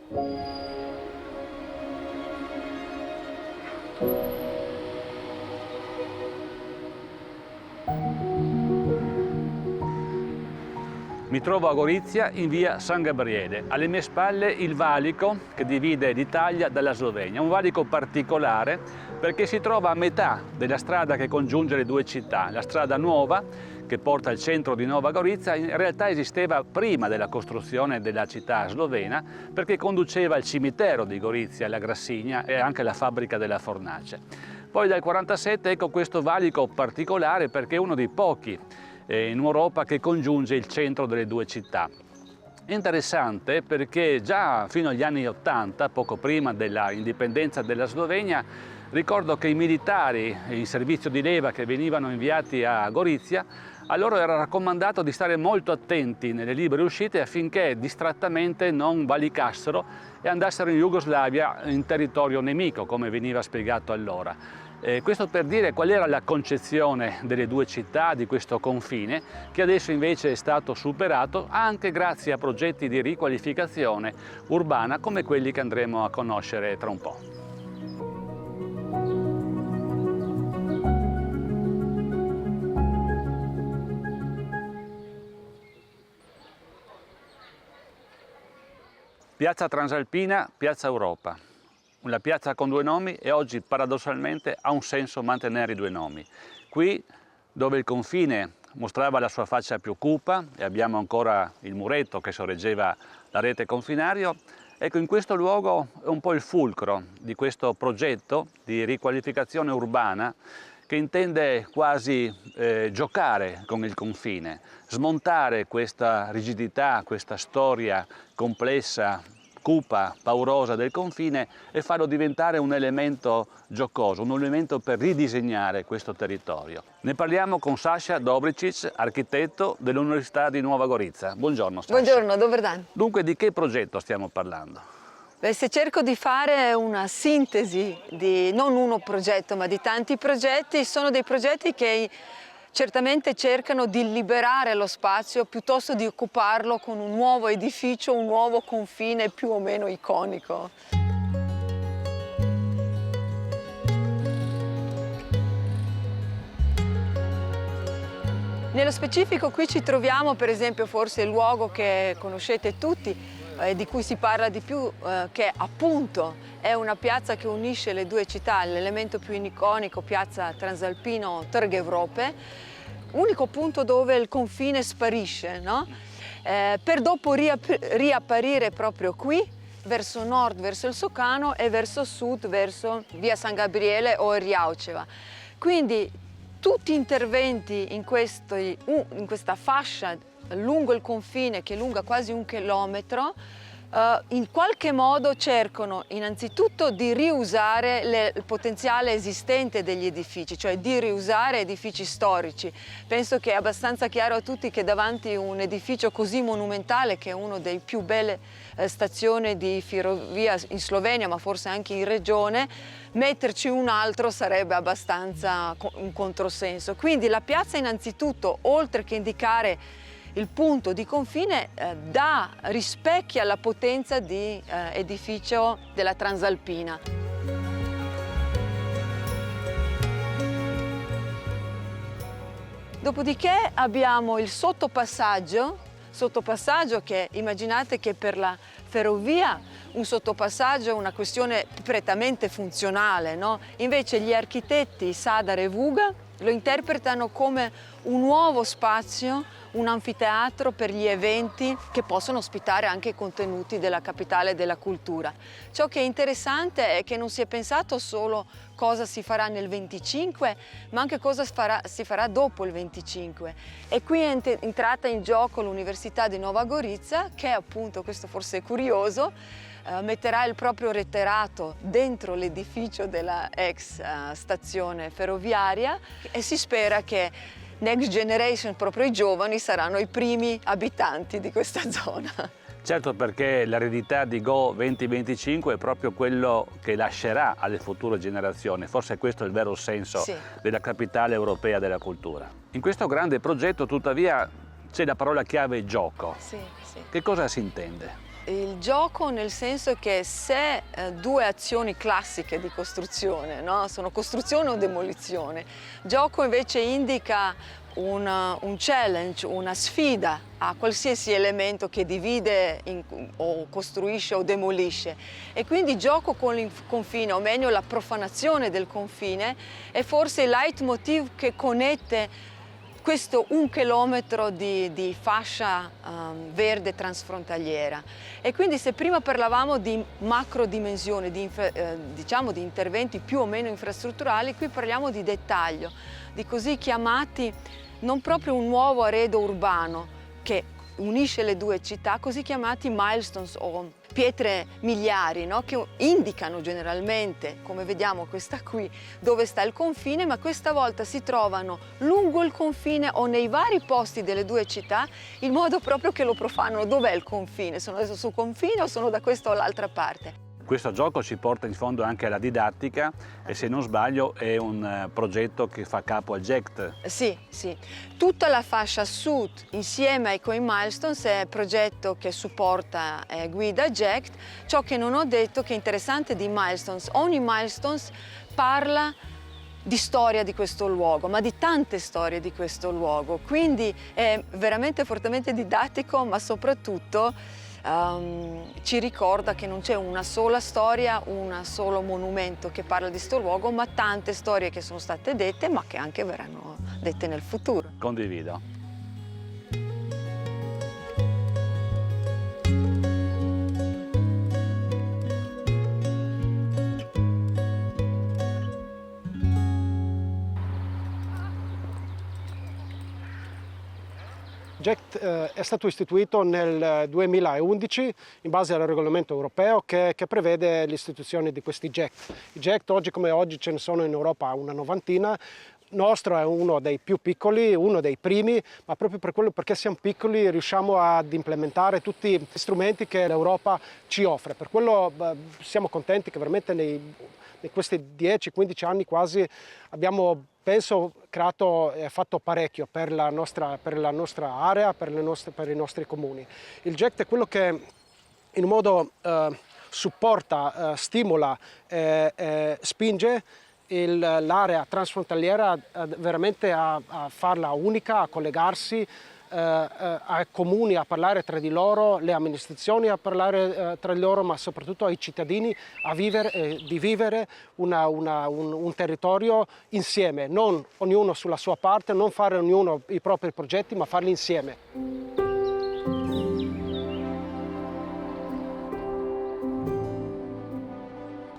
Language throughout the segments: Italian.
Mi trovo a Gorizia in via San Gabriele, alle mie spalle il valico che divide l'Italia dalla Slovenia, un valico particolare perché si trova a metà della strada che congiunge le due città. La strada nuova che porta al centro di Nova Gorica in realtà esisteva prima della costruzione della città slovena perché conduceva al cimitero di Gorizia, la Grassigna e anche la fabbrica della fornace. Poi dal 1947 ecco questo valico particolare perché è uno dei pochi in Europa che congiunge il centro delle due città. È interessante perché già fino agli anni 80, poco prima dell'indipendenza della Slovenia, ricordo che i militari in servizio di leva che venivano inviati a Gorizia, a loro era raccomandato di stare molto attenti nelle libere uscite affinché distrattamente non valicassero e andassero in Jugoslavia in territorio nemico, come veniva spiegato allora. Questo per dire qual era la concezione delle due città, di questo confine, che adesso invece è stato superato anche grazie a progetti di riqualificazione urbana come quelli che andremo a conoscere tra un po'. Piazza Transalpina, Piazza Europa. Una piazza con due nomi e oggi paradossalmente ha un senso mantenere i due nomi. Qui dove il confine mostrava la sua faccia più cupa e abbiamo ancora il muretto che sorreggeva la rete confinario, ecco in questo luogo è un po' il fulcro di questo progetto di riqualificazione urbana che intende quasi giocare con il confine, smontare questa rigidità, questa storia complessa, cupa, paurosa del confine e farlo diventare un elemento giocoso, un elemento per ridisegnare questo territorio. Ne parliamo con Sasha Dobricic, architetto dell'Università di Nova Gorica. Buongiorno Sasha. Buongiorno, dobar dan. Dunque di che progetto stiamo parlando? Beh, se cerco di fare una sintesi di non uno progetto ma di tanti progetti, sono dei progetti che certamente cercano di liberare lo spazio piuttosto di occuparlo con un nuovo edificio, un nuovo confine più o meno iconico. Nello specifico qui ci troviamo per esempio forse il luogo che conoscete tutti, di cui si parla di più, che appunto è una piazza che unisce le due città, l'elemento più iconico, piazza Transalpino Trg Evrope, unico punto dove il confine sparisce, no? Per dopo riapparire proprio qui, verso nord, verso il Socano e verso sud, verso via San Gabriele o Riauceva. Quindi tutti interventi in questa fascia lungo il confine che è lunga quasi 1 chilometro, in qualche modo cercano innanzitutto di riusare il potenziale esistente degli edifici, cioè di riusare edifici storici. Penso che è abbastanza chiaro a tutti che davanti a un edificio così monumentale, che è una delle più belle stazioni di ferrovia in Slovenia, ma forse anche in regione, metterci un altro sarebbe abbastanza un controsenso. Quindi la piazza innanzitutto, oltre che indicare il punto di confine, rispecchia la potenza di edificio della Transalpina. Dopodiché abbiamo il sottopassaggio che immaginate che per la ferrovia un sottopassaggio è una questione prettamente funzionale, no? Invece gli architetti Sadar e Vuga lo interpretano come un nuovo spazio, un anfiteatro per gli eventi che possono ospitare anche i contenuti della capitale della cultura. Ciò che è interessante è che non si è pensato solo cosa si farà nel 25, ma anche cosa si farà dopo il 25. E qui è entrata in gioco l'Università di Nova Gorica, che appunto, questo forse è curioso, metterà il proprio retterato dentro l'edificio della ex stazione ferroviaria e si spera che Next Generation, proprio i giovani, saranno i primi abitanti di questa zona. Certo, perché l'eredità di Go 2025 è proprio quello che lascerà alle future generazioni. Forse questo è il vero senso della capitale europea della cultura. In questo grande progetto, tuttavia, c'è la parola chiave gioco. Sì, sì. Che cosa si intende? il gioco nel senso che se due azioni classiche di costruzione, no? Sono costruzione o demolizione, gioco invece indica un challenge, una sfida a qualsiasi elemento che divide o costruisce o demolisce, e quindi gioco con il confine, o meglio la profanazione del confine, è forse il leitmotiv che connette questo 1 chilometro di fascia verde transfrontaliera. E quindi se prima parlavamo di macro dimensioni, diciamo di interventi più o meno infrastrutturali, qui parliamo di dettaglio, di così chiamati non proprio un nuovo arredo urbano che unisce le due città, così chiamati milestones o pietre miliari, no? Che indicano generalmente, come vediamo questa qui, dove sta il confine, ma questa volta si trovano lungo il confine o nei vari posti delle due città, in modo proprio che lo profanano. Dov'è il confine? Sono adesso sul confine o sono da questa o l'altra parte? Questo gioco ci porta in fondo anche alla didattica e, se non sbaglio, è un progetto che fa capo al GECT. Sì, sì. Tutta la fascia sud insieme ai Coin Milestones è il progetto che supporta e guida GECT. Ciò che non ho detto che è interessante di Milestones, ogni Milestones parla di storia di questo luogo, ma di tante storie di questo luogo, quindi è veramente fortemente didattico, ma soprattutto ci ricorda che non c'è una sola storia, un solo monumento che parla di sto luogo, ma tante storie che sono state dette, ma che anche verranno dette nel futuro. Condivido. GECT è stato istituito nel 2011 in base al regolamento europeo che prevede l'istituzione di questi GECT. I GECT oggi come oggi ce ne sono in Europa una novantina. Nostro è uno dei più piccoli, uno dei primi, ma proprio per quello, perché siamo piccoli, riusciamo ad implementare tutti gli strumenti che l'Europa ci offre. Per quello siamo contenti che veramente in questi 10-15 anni quasi abbiamo, penso, creato e fatto parecchio per la nostra area, per i nostri comuni. Il GECT è quello che in un modo supporta, stimola, spinge l'area transfrontaliera veramente a farla unica, a collegarsi, ai comuni a parlare tra di loro, le amministrazioni a parlare tra di loro, ma soprattutto ai cittadini di vivere un territorio insieme, non ognuno sulla sua parte, non fare ognuno i propri progetti, ma farli insieme.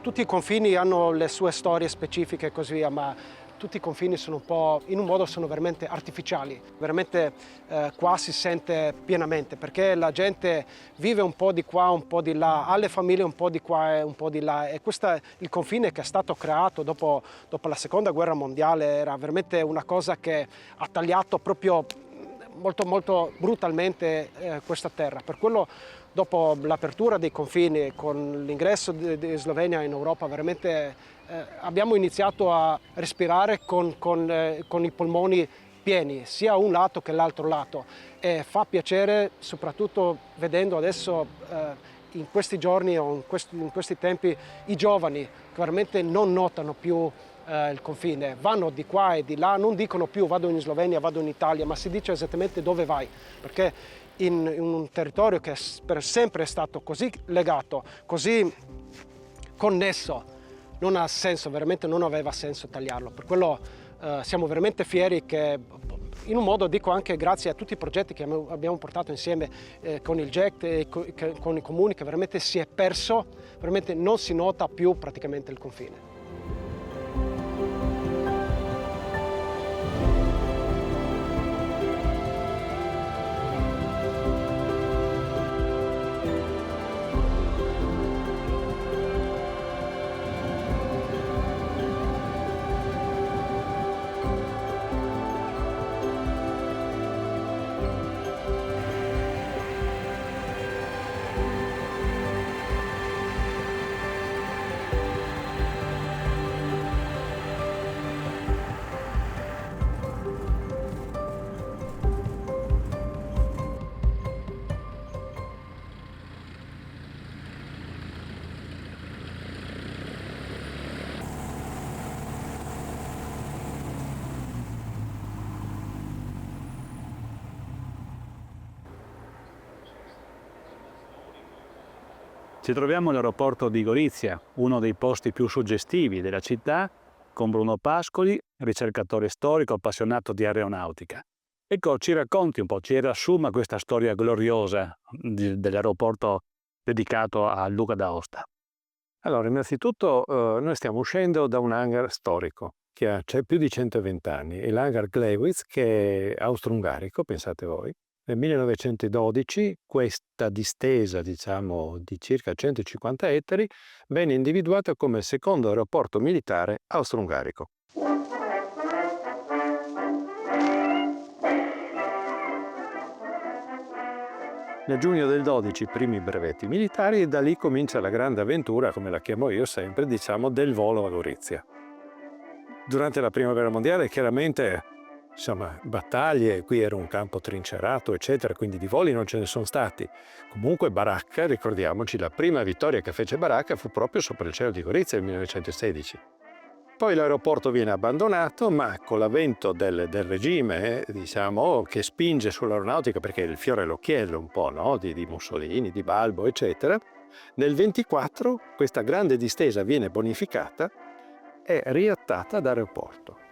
Tutti i confini hanno le sue storie specifiche e così via, ma tutti i confini sono un po', in un modo sono veramente artificiali, veramente qua si sente pienamente, perché la gente vive un po' di qua, un po' di là, ha le famiglie un po' di qua e un po' di là, e questo è il confine che è stato creato dopo la Seconda Guerra Mondiale, era veramente una cosa che ha tagliato proprio molto brutalmente questa terra. Per quello, dopo l'apertura dei confini, con l'ingresso di Slovenia in Europa, veramente abbiamo iniziato a respirare con i polmoni pieni, sia un lato che l'altro lato. E fa piacere, soprattutto vedendo adesso in questi giorni o in questi tempi, i giovani che veramente non notano più il confine, vanno di qua e di là, non dicono più vado in Slovenia, vado in Italia, ma si dice esattamente dove vai, perché in un territorio che per sempre è stato così legato, così connesso, non ha senso, veramente non aveva senso tagliarlo. Per quello siamo veramente fieri che, in un modo dico anche grazie a tutti i progetti che abbiamo portato insieme con il GECT e con i comuni, che veramente si è perso, veramente non si nota più praticamente il confine. Ci troviamo all'aeroporto di Gorizia, uno dei posti più suggestivi della città, con Bruno Pascoli, ricercatore storico appassionato di aeronautica. Ecco, ci racconti un po', ci riassuma questa storia gloriosa dell'aeroporto dedicato a Luca d'Aosta. Allora, innanzitutto noi stiamo uscendo da un hangar storico che ha più di 120 anni, è l'hangar Gleiwitz, che è austro-ungarico, pensate voi. Nel 1912 questa distesa, diciamo, di circa 150 ettari venne individuata come il secondo aeroporto militare austro-ungarico. Nel giugno del 12 i primi brevetti militari e da lì comincia la grande avventura, come la chiamo io sempre, diciamo, del volo a Gorizia. Durante la Prima Guerra Mondiale chiaramente, insomma, battaglie, qui era un campo trincerato, eccetera, quindi di voli non ce ne sono stati. Comunque Baracca, ricordiamoci, la prima vittoria che fece Baracca fu proprio sopra il cielo di Gorizia nel 1916. Poi l'aeroporto viene abbandonato, ma con l'avvento del regime, diciamo, che spinge sull'aeronautica, perché è il fiore all'occhiello un po', no? di Mussolini, di Balbo, eccetera, nel 24 questa grande distesa viene bonificata e riattata ad aeroporto.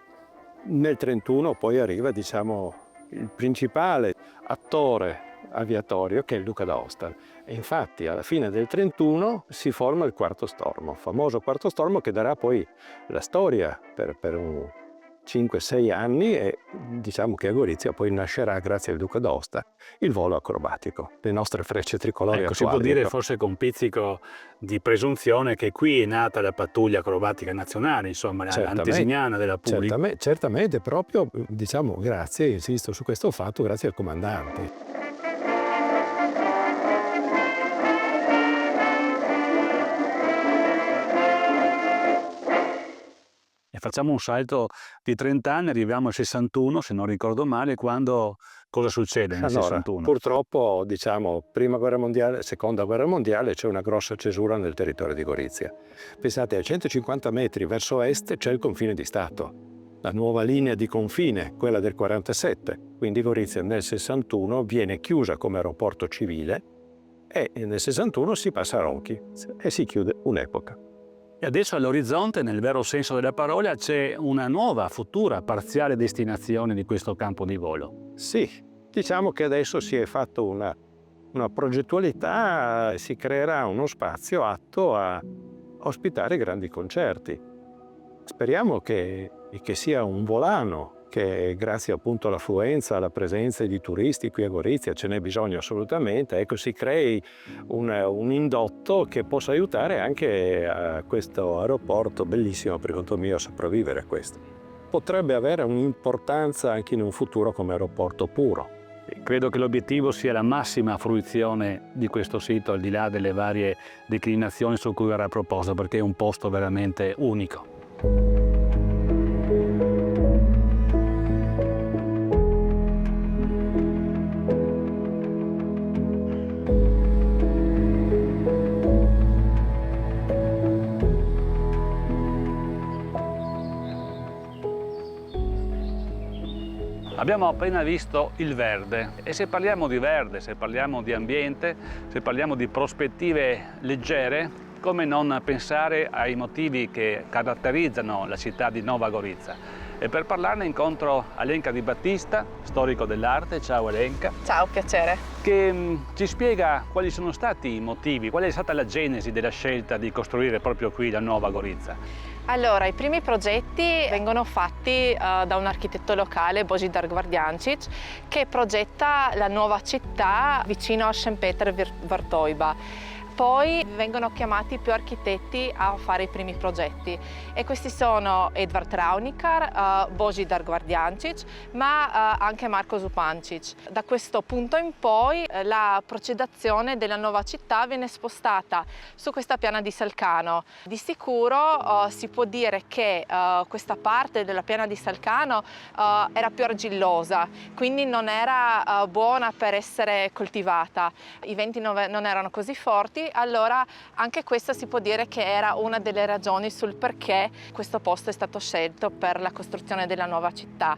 Nel 31 poi arriva, diciamo, il principale attore aviatorio, che è il Luca d'Aosta. E infatti alla fine del 31 si forma il quarto stormo, famoso quarto stormo che darà poi la storia per un 5-6 anni, e diciamo che a Gorizia poi nascerà, grazie al Duca d'Aosta, il volo acrobatico, le nostre frecce tricolori Ecco, attuali. si può dire forse con pizzico di presunzione che qui è nata la pattuglia acrobatica nazionale, insomma, l'antesignana della Puglia. Certamente, proprio, diciamo, grazie, insisto su questo fatto, grazie al comandante. E facciamo un salto di 30 anni, arriviamo al 61, se non ricordo male, quando cosa succede nel 61? Purtroppo, diciamo, Prima Guerra Mondiale, Seconda Guerra Mondiale, c'è una grossa cesura nel territorio di Gorizia. Pensate, a 150 metri verso est c'è il confine di Stato, la nuova linea di confine, quella del 47. Quindi Gorizia nel 61 viene chiusa come aeroporto civile e nel 61 si passa a Ronchi e si chiude un'epoca. E adesso all'orizzonte, nel vero senso della parola, c'è una nuova, futura, parziale destinazione di questo campo di volo. Sì, diciamo che adesso si è fatto una progettualità, si creerà uno spazio atto a ospitare grandi concerti. Speriamo che sia un volano, che grazie appunto all'affluenza, alla presenza di turisti qui a Gorizia, ce n'è bisogno assolutamente, ecco, si crei un indotto che possa aiutare anche a questo aeroporto bellissimo, per conto mio, a sopravvivere a questo. Potrebbe avere un'importanza anche in un futuro come aeroporto puro. Credo che l'obiettivo sia la massima fruizione di questo sito, al di là delle varie declinazioni su cui verrà proposto, perché è un posto veramente unico. Abbiamo appena visto il verde e se parliamo di verde, se parliamo di ambiente, se parliamo di prospettive leggere, come non pensare ai motivi che caratterizzano la città di Nova Gorica. E per parlarne incontro Alenka Di Battista, storico dell'arte. Ciao Alenka. Ciao, piacere. Che ci spiega quali sono stati i motivi, qual è stata la genesi della scelta di costruire proprio qui la Nova Gorica. Allora, i primi progetti vengono fatti da un architetto locale, Božidar Gvardjančić, che progetta la nuova città vicino a Šempeter Vrtojba. Poi vengono chiamati più architetti a fare i primi progetti e questi sono Edvard Raunikar, Božidar Gvardjančić, ma anche Marko Župančić. Da questo punto in poi la progettazione della nuova città viene spostata su questa piana di Salcano. Di sicuro si può dire che questa parte della piana di Salcano era più argillosa, quindi non era buona per essere coltivata. I venti non erano così forti Sì, allora anche questa si può dire che era una delle ragioni sul perché questo posto è stato scelto per la costruzione della nuova città.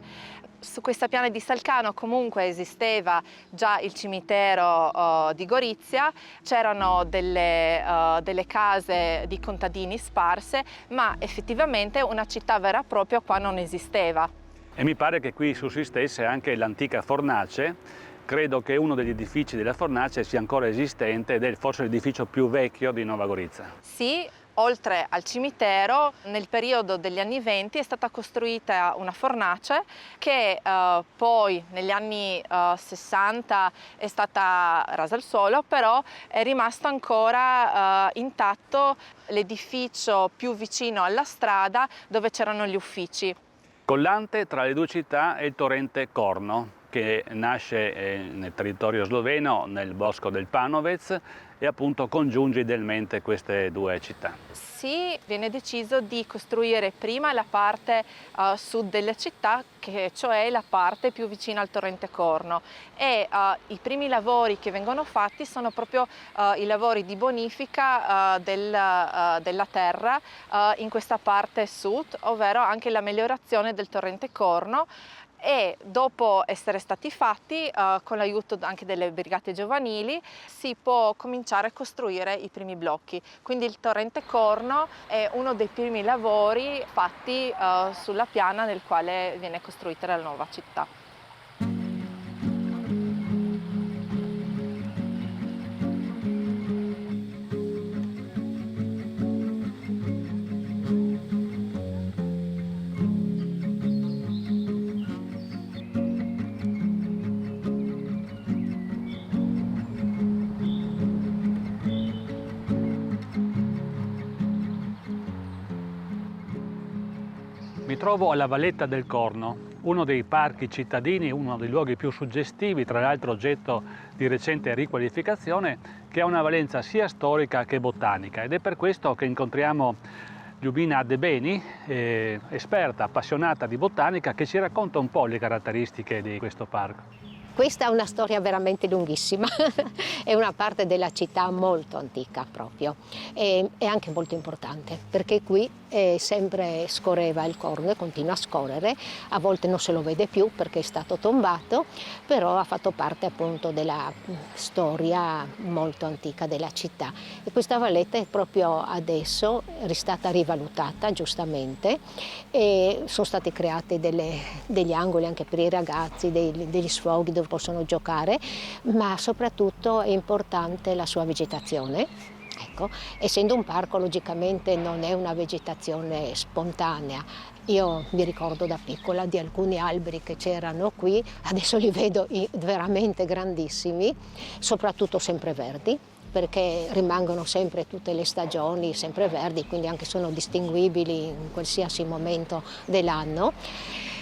Su questa piana di Salcano comunque esisteva già il cimitero di Gorizia, c'erano delle case di contadini sparse, ma effettivamente una città vera e propria qua non esisteva. E mi pare che qui sussistesse anche l'antica fornace. Credo che uno degli edifici della fornace sia ancora esistente ed è forse l'edificio più vecchio di Nova Gorizia. Sì, oltre al cimitero, nel periodo degli anni 20 è stata costruita una fornace che poi negli anni 60 è stata rasa al suolo, però è rimasto ancora intatto l'edificio più vicino alla strada dove c'erano gli uffici. Collante tra le due città è il torrente Corno, che nasce nel territorio sloveno, nel bosco del Panovec, e appunto congiunge idealmente queste due città. Sì, viene deciso di costruire prima la parte sud della città, che cioè la parte più vicina al torrente Corno, e i primi lavori che vengono fatti sono proprio i lavori di bonifica della terra in questa parte sud, ovvero anche la migliorazione del torrente Corno. E dopo essere stati fatti, con l'aiuto anche delle brigate giovanili, si può cominciare a costruire i primi blocchi. Quindi il torrente Corno è uno dei primi lavori fatti sulla piana nel quale viene costruita la nuova città. Mi trovo alla Valletta del Corno, uno dei parchi cittadini, uno dei luoghi più suggestivi, tra l'altro oggetto di recente riqualificazione, che ha una valenza sia storica che botanica, ed è per questo che incontriamo Ljubina Debeni, esperta, appassionata di botanica, che ci racconta un po' le caratteristiche di questo parco. Questa è una storia veramente lunghissima, è una parte della città molto antica proprio e anche molto importante, perché qui sempre scorreva il Corno e continua a scorrere, a volte non se lo vede più perché è stato tombato, però ha fatto parte appunto della storia molto antica della città. E questa valletta è proprio adesso stata rivalutata giustamente e sono stati creati degli angoli anche per i ragazzi, degli sfoghi dove possono giocare, ma soprattutto è importante la sua vegetazione. Ecco, essendo un parco logicamente non è una vegetazione spontanea. Io mi ricordo da piccola di alcuni alberi che c'erano qui, adesso li vedo veramente grandissimi, soprattutto sempreverdi, perché rimangono sempre tutte le stagioni sempreverdi, quindi anche sono distinguibili in qualsiasi momento dell'anno.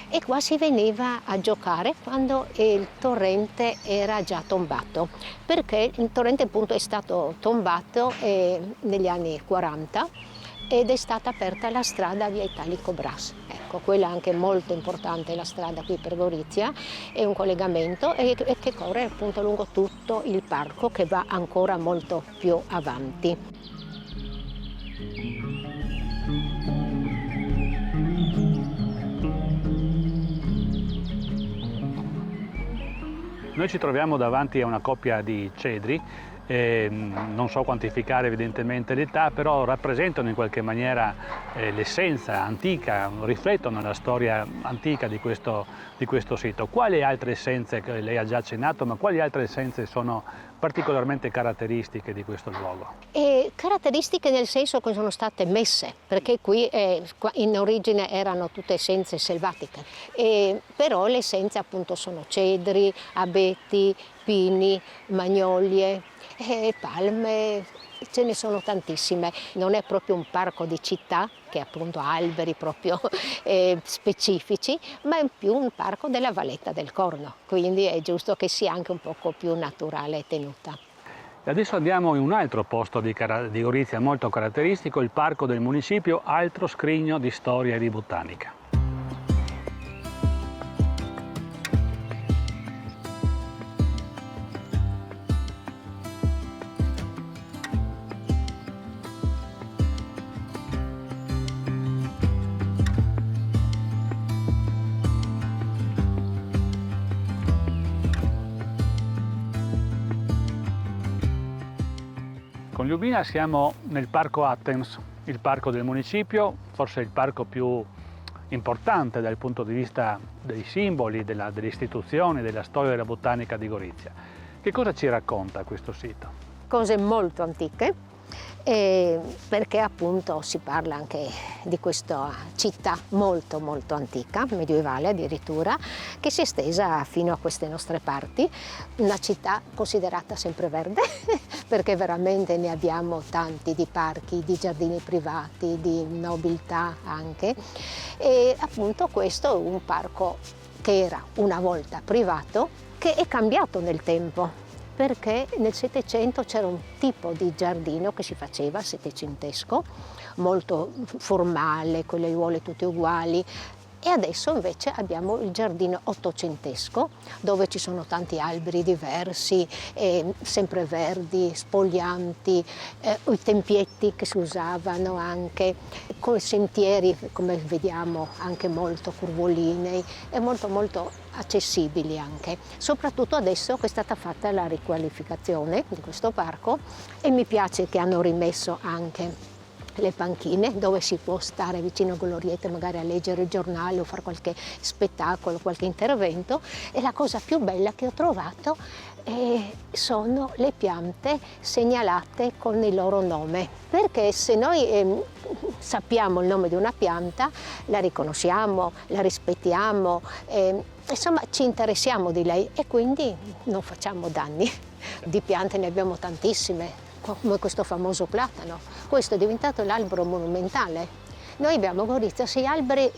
E qua si veniva a giocare quando il torrente era già tombato, perché il torrente appunto è stato tombato negli anni 40 ed è stata aperta la strada via Italico Brass. Ecco, quella anche molto importante, la strada qui per Gorizia, è un collegamento e che corre appunto lungo tutto il parco, che va ancora molto più avanti. Noi ci troviamo davanti a una coppia di cedri, non so quantificare evidentemente l'età, però rappresentano in qualche maniera l'essenza antica, riflettono la storia antica di questo sito. Quali altre essenze, che lei ha già accennato, ma quali altre essenze sono particolarmente caratteristiche di questo luogo? Caratteristiche nel senso che sono state messe, perché qui in origine erano tutte essenze selvatiche, però le essenze appunto sono cedri, abeti, pini, magnolie, palme, ce ne sono tantissime. Non è proprio un parco di città, che appunto ha alberi proprio specifici, ma è più un parco della Valletta del Corno, quindi è giusto che sia anche un poco più naturale e tenuta. Adesso andiamo in un altro posto di Gorizia molto caratteristico, il parco del municipio, altro scrigno di storia e di botanica. Con Ljubina siamo nel Parco Attens, il parco del municipio, forse il parco più importante dal punto di vista dei simboli, delle istituzioni, della storia della botanica di Gorizia. Che cosa ci racconta questo sito? Cose molto antiche, perché appunto si parla anche di questa città molto molto antica, medievale addirittura, che si è estesa fino a queste nostre parti, una città considerata sempreverde perché veramente ne abbiamo tanti di parchi, di giardini privati, di nobiltà anche, e appunto questo è un parco che era una volta privato, che è cambiato nel tempo, perché nel Settecento c'era un tipo di giardino che si faceva, settecentesco, molto formale, con le aiuole tutte uguali, e adesso invece abbiamo il giardino ottocentesco, dove ci sono tanti alberi diversi, sempreverdi, spoglianti, i tempietti che si usavano anche, con sentieri, come vediamo, anche molto curvolinei e molto molto accessibili anche. Soprattutto adesso che è stata fatta la riqualificazione di questo parco, e mi piace che hanno rimesso anche le panchine dove si può stare vicino a gloriette, magari a leggere il giornale o fare qualche spettacolo, qualche intervento. E la cosa più bella che ho trovato sono le piante segnalate con il loro nome, perché se noi sappiamo il nome di una pianta, la riconosciamo, la rispettiamo, insomma ci interessiamo di lei e quindi non facciamo danni. Di piante ne abbiamo tantissime, come questo famoso platano. Questo è diventato l'albero monumentale. Noi abbiamo a Gorizia 6 alberi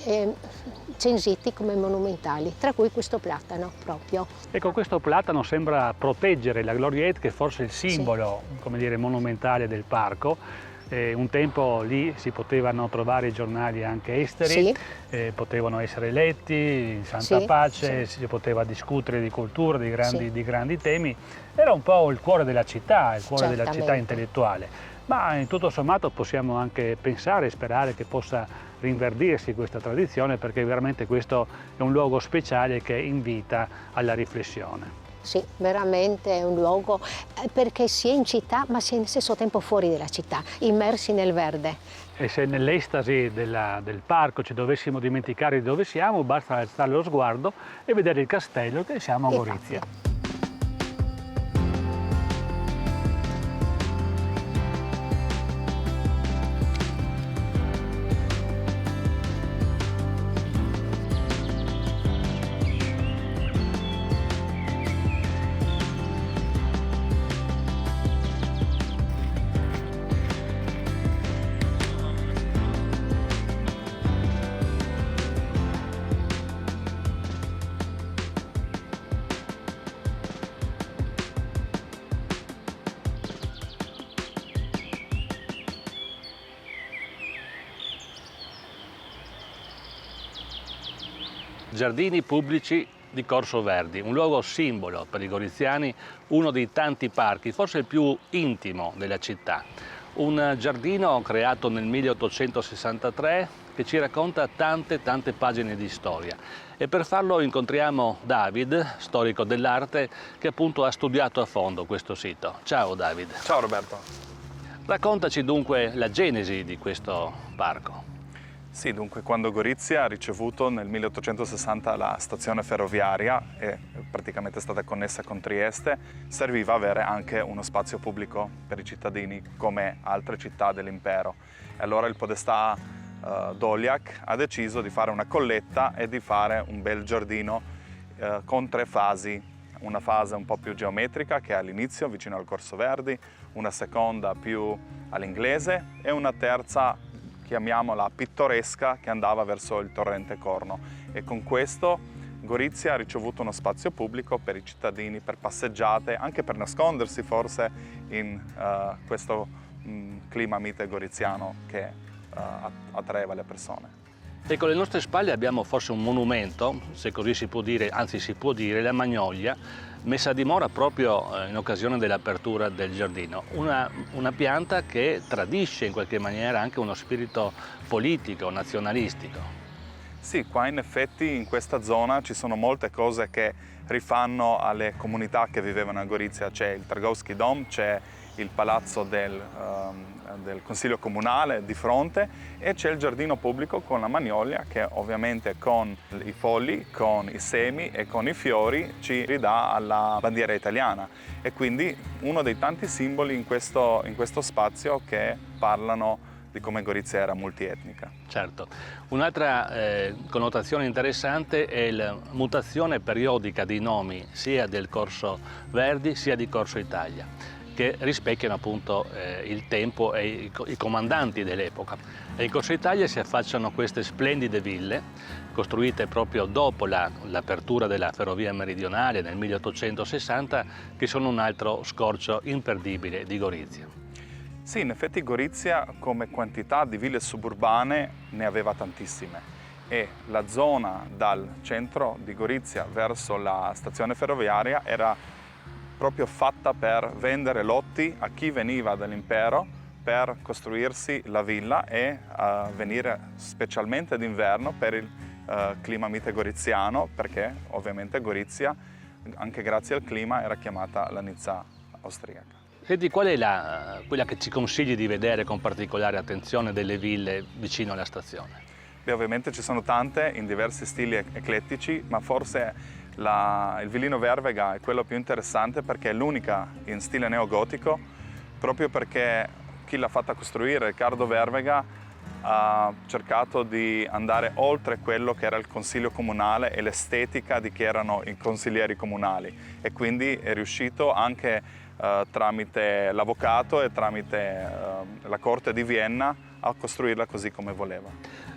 censiti come monumentali, tra cui questo platano proprio. Ecco, questo platano sembra proteggere la gloriette, che è forse il simbolo, come dire, monumentale del parco. Un tempo lì si potevano trovare i giornali anche esteri, potevano essere letti in santa pace, si poteva discutere di cultura, di grandi temi. Era un po' il cuore della città, il cuore della città intellettuale. Ma in tutto sommato possiamo anche pensare e sperare che possa rinverdirsi questa tradizione, perché veramente questo è un luogo speciale che invita alla riflessione. Sì, veramente è un luogo perché si è in città ma si è allo stesso tempo fuori dalla città, immersi nel verde. E se nell'estasi del parco ci dovessimo dimenticare di dove siamo, basta alzare lo sguardo e vedere il castello, che siamo a Gorizia. Giardini pubblici di Corso Verdi, un luogo simbolo per i goriziani, uno dei tanti parchi, forse il più intimo della città. Un giardino creato nel 1863 che ci racconta tante pagine di storia. E per farlo incontriamo David, storico dell'arte, che appunto ha studiato a fondo questo sito. Ciao David. Ciao Roberto. Raccontaci dunque la genesi di questo parco. Sì, dunque quando Gorizia ha ricevuto nel 1860 la stazione ferroviaria e praticamente è stata connessa con Trieste, serviva avere anche uno spazio pubblico per i cittadini come altre città dell'impero. E allora il podestà Doljak ha deciso di fare una colletta e di fare un bel giardino con 3 fasi. Una fase un po' più geometrica che è all'inizio vicino al Corso Verdi, una seconda più all'inglese e una terza, chiamiamola pittoresca, che andava verso il torrente Corno. E con questo Gorizia ha ricevuto uno spazio pubblico per i cittadini, per passeggiate, anche per nascondersi forse in questo clima mite goriziano che attraeva le persone. E con le nostre spalle abbiamo forse un monumento, se così si può dire, anzi si può dire, la Magnolia, messa a dimora proprio in occasione dell'apertura del giardino. Una pianta che tradisce in qualche maniera anche uno spirito politico, nazionalistico. Sì, qua in effetti in questa zona ci sono molte cose che rifanno alle comunità che vivevano a Gorizia. C'è il Trgovski Dom, c'è il palazzo del Consiglio Comunale di fronte e c'è il giardino pubblico con la Magnolia che ovviamente con i fogli, con i semi e con i fiori ci ridà alla bandiera italiana e quindi uno dei tanti simboli in questo spazio che parlano di come Gorizia era multietnica. Certo. Un'altra connotazione interessante è la mutazione periodica dei nomi sia del Corso Verdi sia di Corso Italia, che rispecchiano appunto il tempo e i comandanti dell'epoca. E in Corso Italia si affacciano queste splendide ville, costruite proprio dopo l'apertura della ferrovia meridionale nel 1860, che sono un altro scorcio imperdibile di Gorizia. Sì, in effetti Gorizia come quantità di ville suburbane ne aveva tantissime e la zona dal centro di Gorizia verso la stazione ferroviaria era proprio fatta per vendere lotti a chi veniva dall'impero per costruirsi la villa e venire specialmente d'inverno per il clima mite goriziano, perché ovviamente Gorizia, anche grazie al clima, era chiamata la Nizza austriaca. Senti, qual è quella che ci consigli di vedere con particolare attenzione delle ville vicino alla stazione? Beh, ovviamente ci sono tante in diversi stili eclettici, ma forse il Villino Vervega è quello più interessante perché è l'unica in stile neogotico, proprio perché chi l'ha fatta costruire, Riccardo Vervega, ha cercato di andare oltre quello che era il consiglio comunale e l'estetica di chi erano i consiglieri comunali e quindi è riuscito anche tramite l'avvocato e tramite la corte di Vienna a costruirla così come voleva.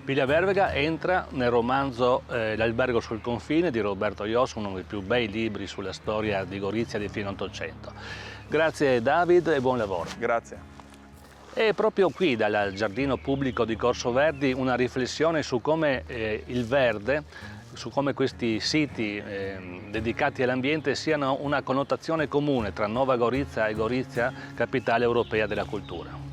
Villa Vervega entra nel romanzo L'albergo sul confine di Roberto Joss, uno dei più bei libri sulla storia di Gorizia di fine Ottocento. Grazie David e buon lavoro. Grazie. E proprio qui, dal giardino pubblico di Corso Verdi, una riflessione su come il verde, su come questi siti dedicati all'ambiente siano una connotazione comune tra Nova Gorizia e Gorizia, capitale europea della cultura.